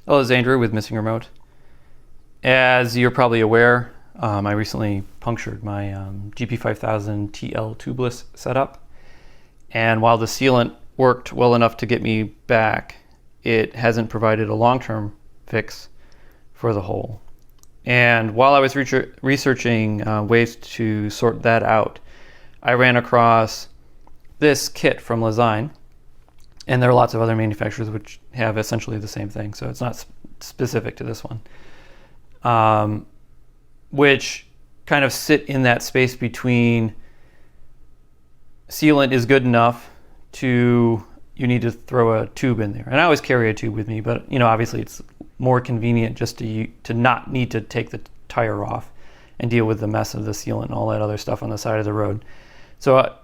Hello, it's Andrew with Missing Remote. As you're probably aware, I recently punctured my GP5000 TL tubeless setup, and while the sealant worked well enough to get me back, it hasn't provided a long-term fix for the hole. And while I was researching ways to sort that out, I ran across this kit from Lezyne. And there are lots of other manufacturers which have essentially the same thing, so it's not specific to this one. Which kind of sit in that space between sealant is good enough to you need to throw a tube in there. And I always carry a tube with me, but obviously it's more convenient just to not need to take the tire off and deal with the mess of the sealant and all that other stuff on the side of the road. So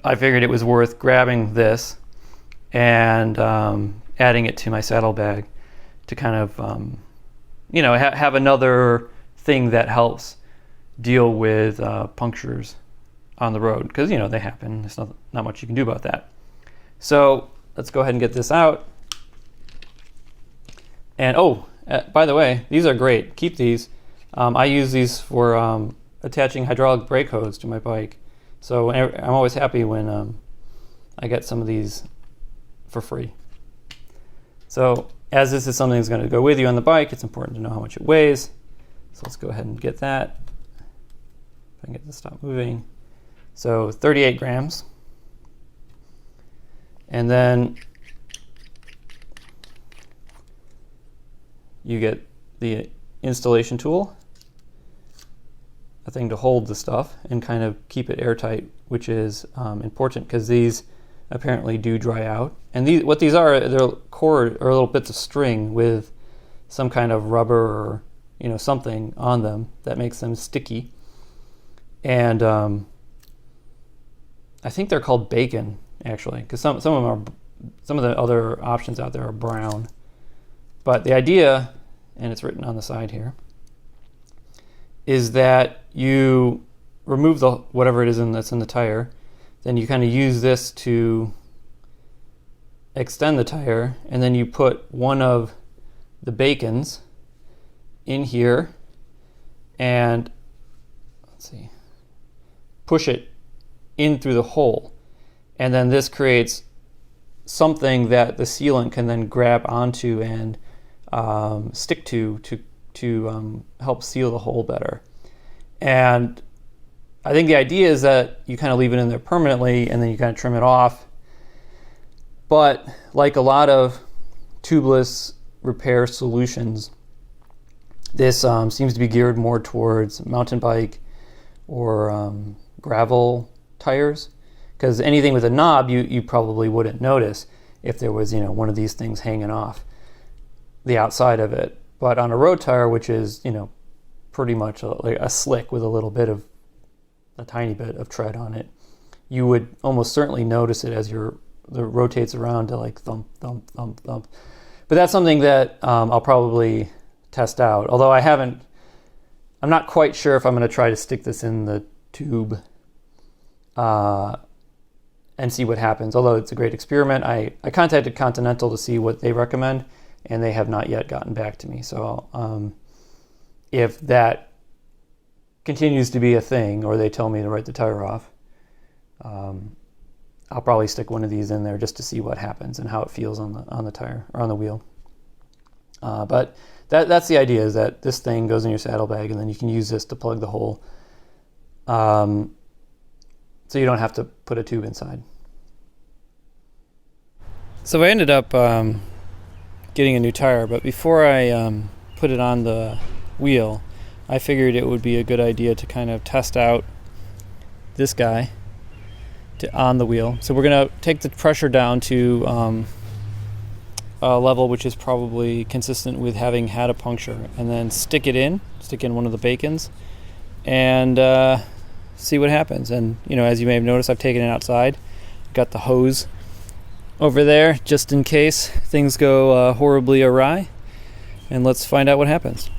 I figured it was worth grabbing this and adding it to my saddlebag to kind of, have another thing that helps deal with punctures on the road, because they happen. There's not much you can do about that. So let's go ahead and get this out. And by the way, these are great. Keep these. I use these for attaching hydraulic brake hose to my bike. So I'm always happy when I get some of these for free. So as this is something that's going to go with you on the bike, it's important to know how much it weighs. So let's go ahead and get that. If I can get this to stop moving. So 38 grams. And then you get the installation tool, a thing to hold the stuff and kind of keep it airtight, which is important because these apparently do dry out. And what these are, they're cord or little bits of string with some kind of rubber or something on them that makes them sticky. And I think they're called bacon actually, because some of the other options out there are brown. But the idea, and it's written on the side here, is that you remove whatever it is that's in the tire. Then you kind of use this to extend the tire, and then you put one of the bacons in here and push it in through the hole. And then this creates something that the sealant can then grab onto and stick to help seal the hole better. And I think the idea is that you kind of leave it in there permanently and then you kind of trim it off. But like a lot of tubeless repair solutions, this seems to be geared more towards mountain bike or gravel tires, because anything with a knob you probably wouldn't notice if there was one of these things hanging off the outside of it. But on a road tire, which is pretty much like a slick with a tiny bit of tread on it, you would almost certainly notice it as it rotates around to like thump, thump, thump, thump. But that's something that I'll probably test out. Although I'm not quite sure if I'm going to try to stick this in the tube and see what happens. Although it's a great experiment. I contacted Continental to see what they recommend, and they have not yet gotten back to me. So if that continues to be a thing, or they tell me to write the tire off, I'll probably stick one of these in there just to see what happens and how it feels on the tire or on the wheel. But that's the idea, is that this thing goes in your saddlebag, and then you can use this to plug the hole, so you don't have to put a tube inside. So I ended up getting a new tire, but before I put it on the wheel, I figured it would be a good idea to kind of test out this guy on the wheel. So we're going to take the pressure down to a level which is probably consistent with having had a puncture, and then stick in one of the bacons and see what happens. And as you may have noticed, I've taken it outside. Got the hose over there just in case things go horribly awry, and let's find out what happens.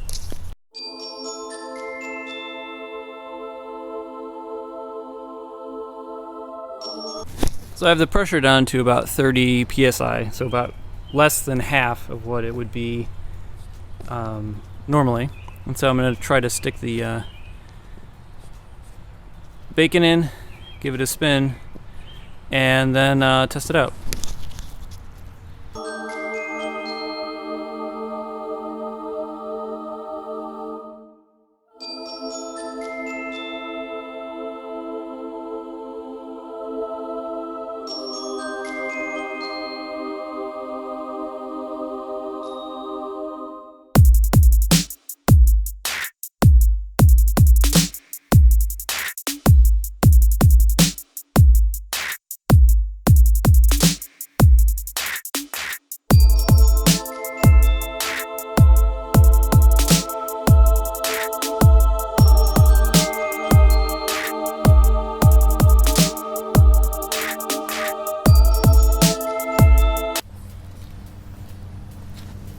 So I have the pressure down to about 30 psi, so about less than half of what it would be normally. And so I'm going to try to stick the bacon in, give it a spin, and then test it out.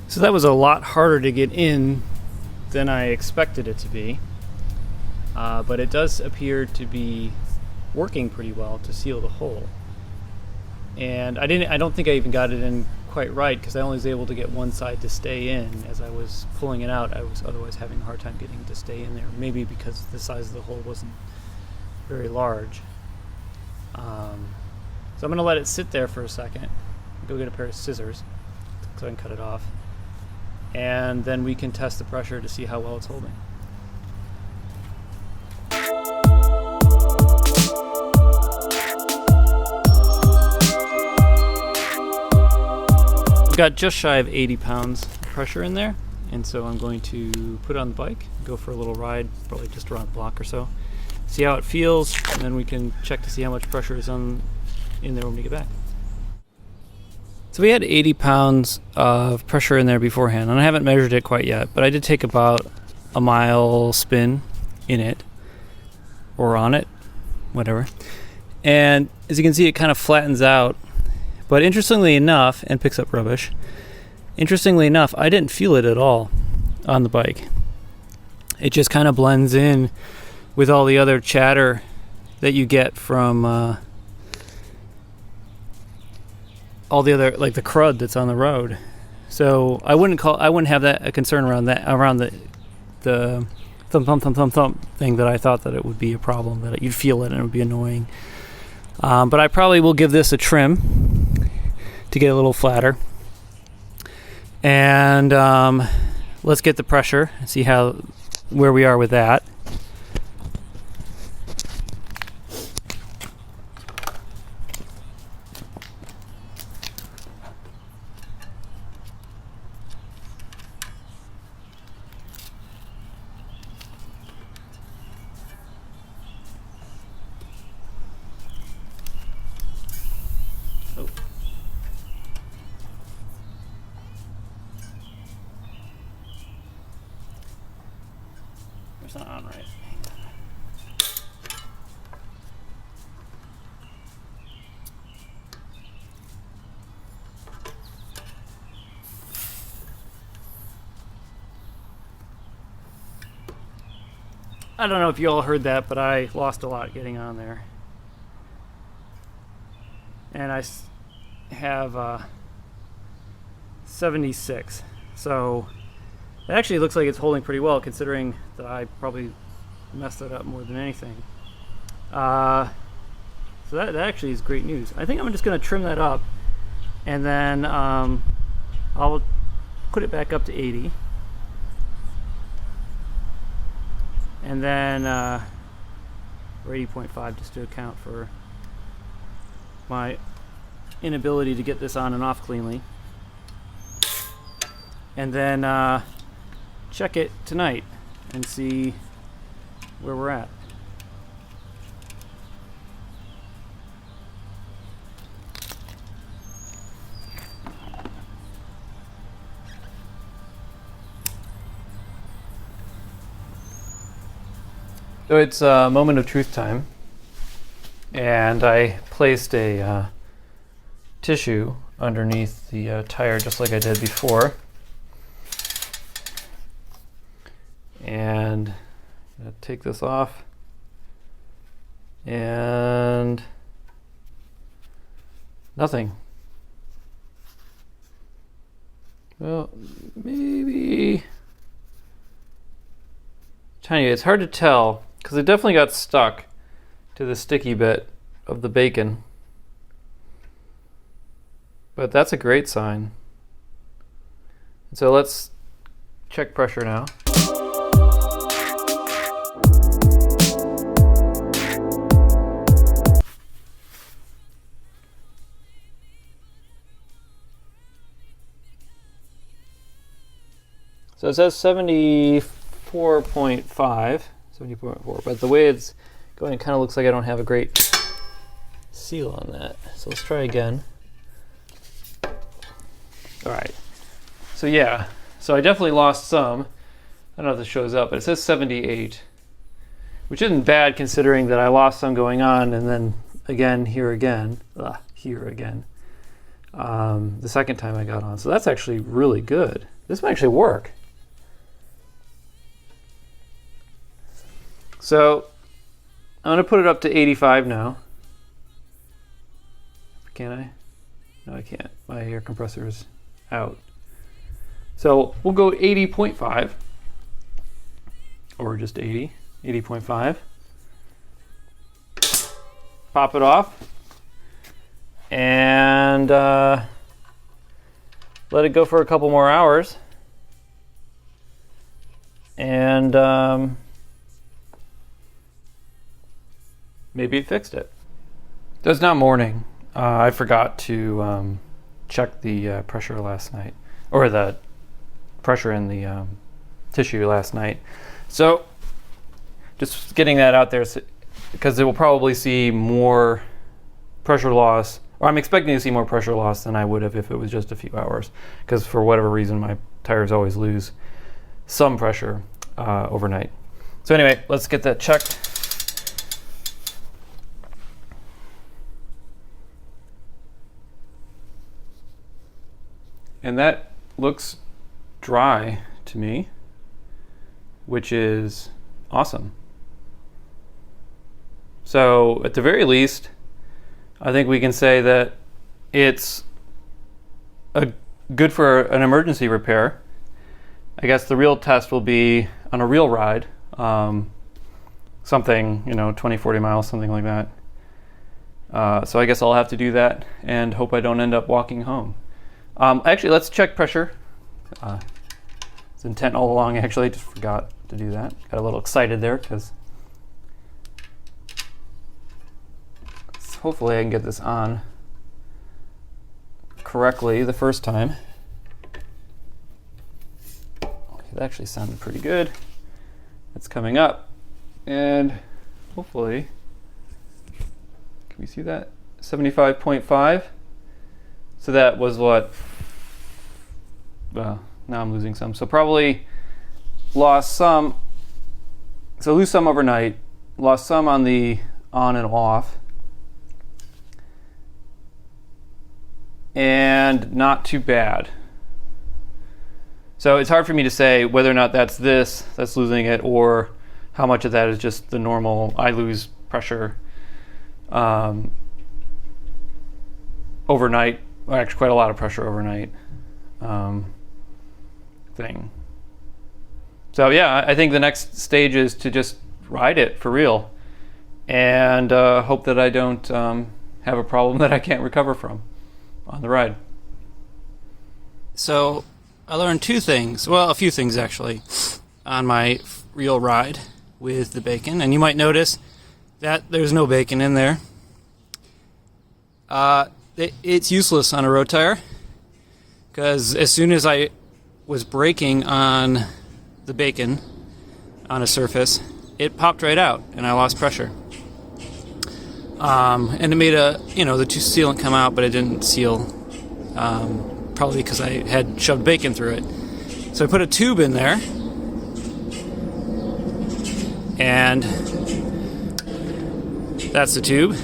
So that was a lot harder to get in than I expected it to be, but it does appear to be working pretty well to seal the hole. And I don't think I even got it in quite right, because I only was able to get one side to stay in. As I was pulling it out, I was otherwise having a hard time getting it to stay in there, maybe because the size of the hole wasn't very large. So I'm going to let it sit there for a second, go get a pair of scissors so I can cut it off, and then we can test the pressure to see how well it's holding. I've got just shy of 80 pounds of pressure in there, and so I'm going to put it on the bike, go for a little ride, probably just around the block or so, see how it feels, and then we can check to see how much pressure is in there when we get back. So we had 80 pounds of pressure in there beforehand, and I haven't measured it quite yet, but I did take about a mile spin in it, or on it, whatever. And as you can see, it kind of flattens out, but interestingly enough, and picks up rubbish, interestingly enough, I didn't feel it at all on the bike. It just kind of blends in with all the other chatter that you get from all the other, like the crud that's on the road. So I wouldn't have that a concern around the thump thing that I thought that it would be a problem, that you'd feel it and it would be annoying. But I probably will give this a trim to get a little flatter. And let's get the pressure and see where we are with that. Oh. It's not on right. I don't know if you all heard that, but I lost a lot getting on there. And I have 76. So it actually looks like it's holding pretty well, considering that I probably messed it up more than anything. So that actually is great news. I think I'm just going to trim that up, and then I'll put it back up to 80. And then, or 80.5, just to account for my inability to get this on and off cleanly. And then check it tonight and see where we're at. So it's a moment of truth time, and I placed a tissue underneath the tire just like I did before, and I'm going to take this off, and nothing. Well, maybe telling you, it's hard to tell because it definitely got stuck to the sticky bit of the bacon. But that's a great sign. So let's check pressure now. So it says 74.5, 70.4, but the way it's going, it kind of looks like I don't have a great seal on that. So let's try again. All right. So yeah, so I definitely lost some. I don't know if this shows up, but it says 78, which isn't bad considering that I lost some going on and then again, here again, the second time I got on. So that's actually really good. This might actually work. So I'm going to put it up to 85 now. Can I? No, I can't. My air compressor is out. So we'll go 80.5 or just 80, 80.5. Pop it off and let it go for a couple more hours. And maybe it fixed it. So it's now morning. I forgot to check the pressure last night, or the pressure in the tissue last night. So just getting that out there because it will probably see more pressure loss, or I'm expecting to see more pressure loss than I would have if it was just a few hours, because for whatever reason my tires always lose some pressure overnight. So anyway, let's get that checked. And that looks dry to me, which is awesome. So at the very least, I think we can say that it's good for an emergency repair. I guess the real test will be on a real ride, something, 20, 40 miles, something like that. So I guess I'll have to do that and hope I don't end up walking home. Actually, let's check pressure. It's intent all along, actually. I just forgot to do that. Got a little excited there because hopefully I can get this on correctly the first time. Okay, that actually sounded pretty good. It's coming up. And hopefully, can we see that? 75.5. So that was what? Well, now I'm losing some. So probably lost some. So lose some overnight. Lost some on the on and off. And not too bad. So it's hard for me to say whether or not that's losing it, or how much of that is just the normal I lose pressure overnight. Well, actually quite a lot of pressure overnight thing. So yeah, I think the next stage is to just ride it for real and hope that I don't have a problem that I can't recover from on the ride. So I learned two things, well, a few things actually, on my real ride with the bacon. And you might notice that there's no bacon in there. It's useless on a road tire, because as soon as I was braking on the bacon on a surface, it popped right out and I lost pressure. And it made the sealant come out, but it didn't seal, probably because I had shoved bacon through it. So I put a tube in there, and that's the tube.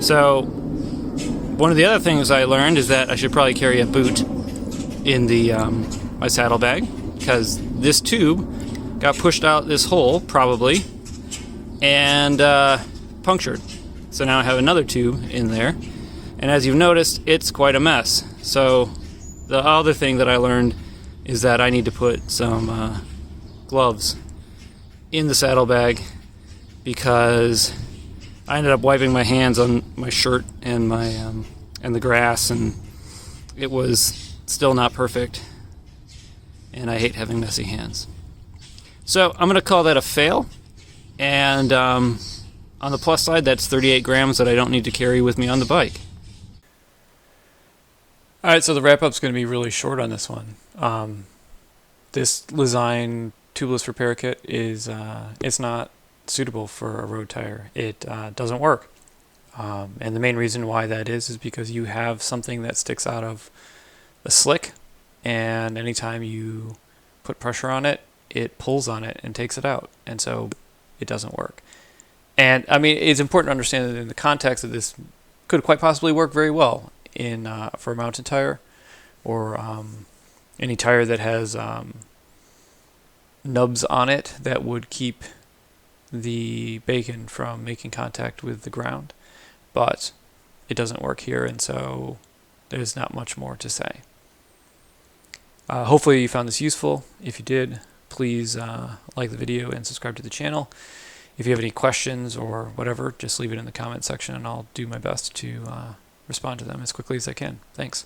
So one of the other things I learned is that I should probably carry a boot in the my saddlebag, because this tube got pushed out this hole probably and punctured. So now I have another tube in there, and as you've noticed, it's quite a mess. So the other thing that I learned is that I need to put some gloves in the saddlebag because I ended up wiping my hands on my shirt and my and the grass, and it was still not perfect, and I hate having messy hands. So I'm going to call that a fail, and on the plus side, that's 38 grams that I don't need to carry with me on the bike. Alright, so the wrap-up's going to be really short on this one. This Lezyne Tubeless Repair Kit is it's not suitable for a road tire. It doesn't work. And the main reason why that is because you have something that sticks out of the slick, and anytime you put pressure on it, it pulls on it and takes it out, and so it doesn't work. And I mean, it's important to understand that in the context of this could quite possibly work very well in for a mountain tire, or any tire that has nubs on it that would keep the bacon from making contact with the ground. But it doesn't work here, and so there's not much more to say. Hopefully you found this useful. If you did, please like the video and subscribe to the channel. If you have any questions or whatever, just leave it in the comment section, and I'll do my best to respond to them as quickly as I can. Thanks.